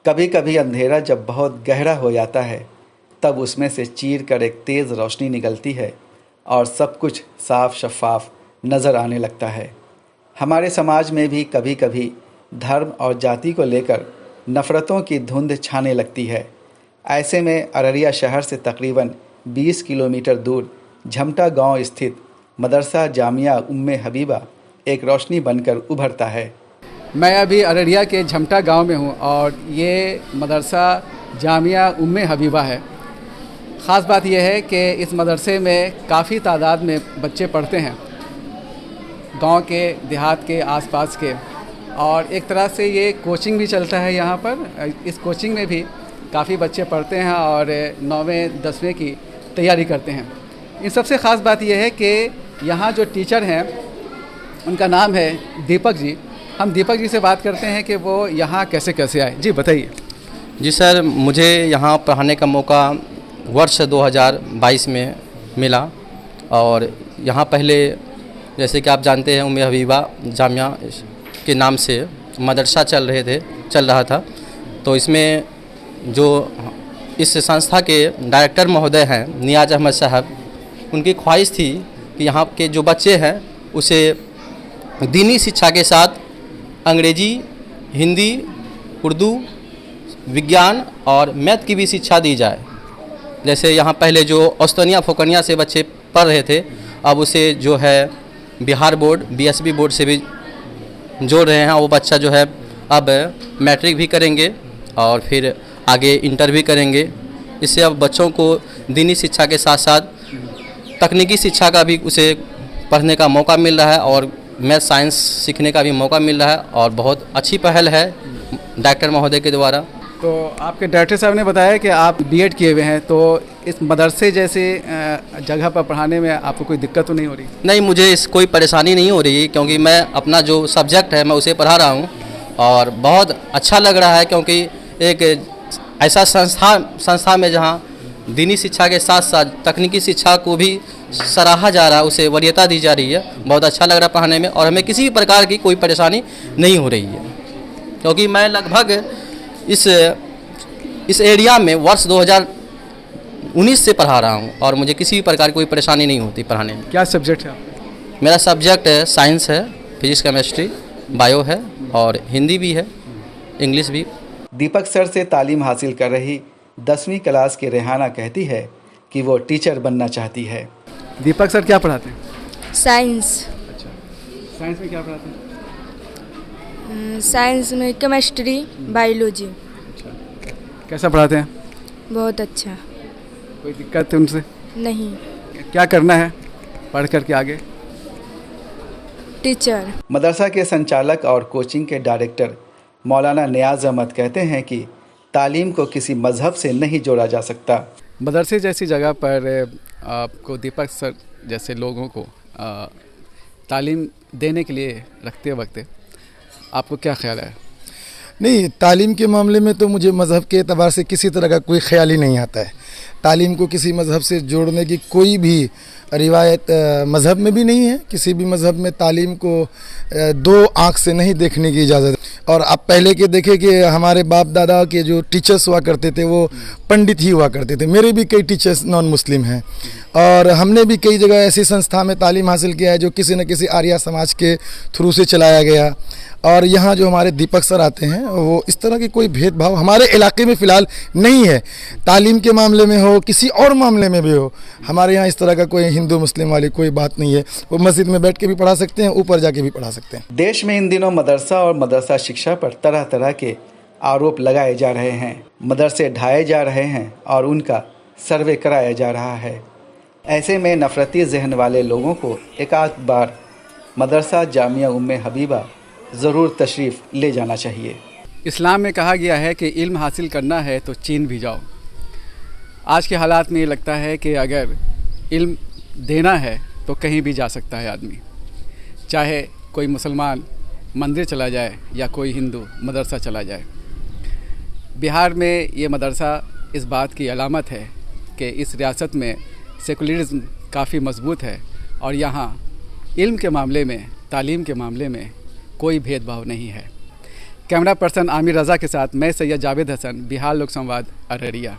कभी कभी अंधेरा जब बहुत गहरा हो जाता है तब उसमें से चीर कर एक तेज़ रोशनी निकलती है और सब कुछ साफ शफाफ नज़र आने लगता है। हमारे समाज में भी कभी कभी धर्म और जाति को लेकर नफ़रतों की धुंध छाने लगती है। ऐसे में अररिया शहर से तकरीबन 20 किलोमीटर दूर झमटा गांव स्थित मदरसा जामिया उम्मे हबीबा एक रोशनी बनकर उभरता है। मैं अभी अररिया के झमटा गांव में हूं और ये मदरसा जामिया उम्मे हबीबा है। ख़ास बात यह है कि इस मदरसे में काफ़ी तादाद में बच्चे पढ़ते हैं, गांव के देहात के आसपास के, और एक तरह से ये कोचिंग भी चलता है यहाँ पर। इस कोचिंग में भी काफ़ी बच्चे पढ़ते हैं और 9वें 10वें की तैयारी करते हैं। इन सबसे ख़ास बात यह है कि यहाँ जो टीचर हैं उनका नाम है दीपक जी। हम दीपक जी से बात करते हैं कि वो यहाँ कैसे कैसे आए। जी बताइए। जी सर, मुझे यहाँ पढ़ाने का मौका वर्ष 2022 में मिला और यहाँ पहले जैसे कि आप जानते हैं उम्मे हबीबा जामिया के नाम से मदरसा चल रहा था। तो इसमें जो इस संस्था के डायरेक्टर महोदय हैं नियाज अहमद साहब, उनकी ख्वाहिश थी कि यहाँ के जो बच्चे हैं उसे दीनी शिक्षा के साथ अंग्रेजी, हिंदी, उर्दू, विज्ञान और मैथ की भी शिक्षा दी जाए। जैसे यहाँ पहले जो औस्तनिया फोकनिया से बच्चे पढ़ रहे थे, अब उसे जो है बिहार बोर्ड बीएसबी बोर्ड से भी जोड़ रहे हैं। वो बच्चा जो है अब मैट्रिक भी करेंगे और फिर आगे इंटर भी करेंगे। इससे अब बच्चों को दीनी शिक्षा के साथ साथ तकनीकी शिक्षा का भी उसे पढ़ने का मौका मिल रहा है और मैथ साइंस सीखने का भी मौका मिल रहा है और बहुत अच्छी पहल है डायरेक्टर महोदय के द्वारा। तो आपके डायरेक्टर साहब ने बताया कि आप बीएड किए हुए हैं, तो इस मदरसे जैसे जगह पर पढ़ाने में आपको कोई दिक्कत तो नहीं हो रही? नहीं, मुझे इस कोई परेशानी नहीं हो रही क्योंकि मैं अपना जो सब्जेक्ट है मैं उसे पढ़ा रहा हूँ और बहुत अच्छा लग रहा है क्योंकि एक ऐसा संस्था में जहाँ दीनी शिक्षा के साथ साथ तकनीकी शिक्षा को भी सराहा जा रहा है, उसे वरीयता दी जा रही है। बहुत अच्छा लग रहा है पढ़ाने में और हमें किसी भी प्रकार की कोई परेशानी नहीं हो रही है क्योंकि मैं लगभग इस एरिया में वर्ष 2019 से पढ़ा रहा हूँ और मुझे किसी भी प्रकार की कोई परेशानी नहीं होती पढ़ाने में। क्या सब्जेक्ट है आपका? मेरा सब्जेक्ट साइंस है, फिजिक्स, केमिस्ट्री, बायो है और हिंदी भी है, इंग्लिश भी। दीपक सर से तालीम हासिल कर रही 10वीं क्लास की रेहाना कहती है कि वो टीचर बनना चाहती है। दीपक सर क्या पढ़ाते हैं? साइंस। अच्छा, साइंस में क्या पढ़ाते हैं? साइंस में केमिस्ट्री, बायोलॉजी। अच्छा, कैसा पढ़ाते हैं? बहुत अच्छा। कोई दिक्कत है उनसे? नहीं। क्या करना है पढ़ कर के आगे? टीचर। मदरसा के संचालक और कोचिंग के डायरेक्टर मौलाना नियाज अहमद कहते हैं कि तालीम को किसी मजहब से नहीं जोड़ा जा सकता। मदरसे जैसी जगह पर आपको दीपक सर जैसे लोगों को तालीम देने के लिए रखते वक्त आपको क्या ख्याल है? नहीं, तालीम के मामले में तो मुझे मज़हब के एतबार से किसी तरह का कोई ख्याल ही नहीं आता है। तालीम को किसी मज़हब से जोड़ने की कोई भी रिवायत मज़हब में भी नहीं है। किसी भी मज़हब में तालीम को दो आँख से नहीं देखने की इजाज़त है। और आप पहले के देखें कि हमारे बाप दादा के जो टीचर्स हुआ करते थे वो पंडित ही हुआ करते थे। मेरे भी कई टीचर्स नॉन मुस्लिम हैं और हमने भी कई जगह ऐसी संस्था में तालीम हासिल किया है जो किसी न किसी आर्या समाज के थ्रू से चलाया गया। और यहाँ जो हमारे दीपक सर आते हैं वो इस तरह की कोई भेदभाव हमारे इलाके में फ़िलहाल नहीं है। तालीम के मामले में हो, किसी और मामले में भी हो, हमारे यहाँ इस तरह का कोई हिंदू मुस्लिम वाली कोई बात नहीं है। वो मस्जिद में बैठ के भी पढ़ा सकते हैं, ऊपर जाके भी पढ़ा सकते हैं। देश में इन दिनों मदरसा और मदरसा शिक्षा पर तरह तरह के आरोप लगाए जा रहे हैं। मदरसे ढाए जा रहे हैं और उनका सर्वे कराया जा रहा है। ऐसे में नफरती जहन वाले लोगों को एक आध बार मदरसा जामिया उम्मे हबीबा ज़रूर तशरीफ़ ले जाना चाहिए। इस्लाम में कहा गया है कि इल्म हासिल करना है तो चीन भी जाओ। आज के हालात में ये लगता है कि अगर इल्म देना है तो कहीं भी जा सकता है आदमी, चाहे कोई मुसलमान मंदिर चला जाए या कोई हिंदू मदरसा चला जाए। बिहार में ये मदरसा इस बात की अलामत है कि इस रियासत में सेकुलरिज्म काफ़ी मजबूत है और यहाँ इल्म के मामले में, तालीम के मामले में कोई भेदभाव नहीं है। कैमरा पर्सन आमिर रज़ा के साथ मैं सैयद जावेद हसन, बिहार लोक संवाद, अररिया।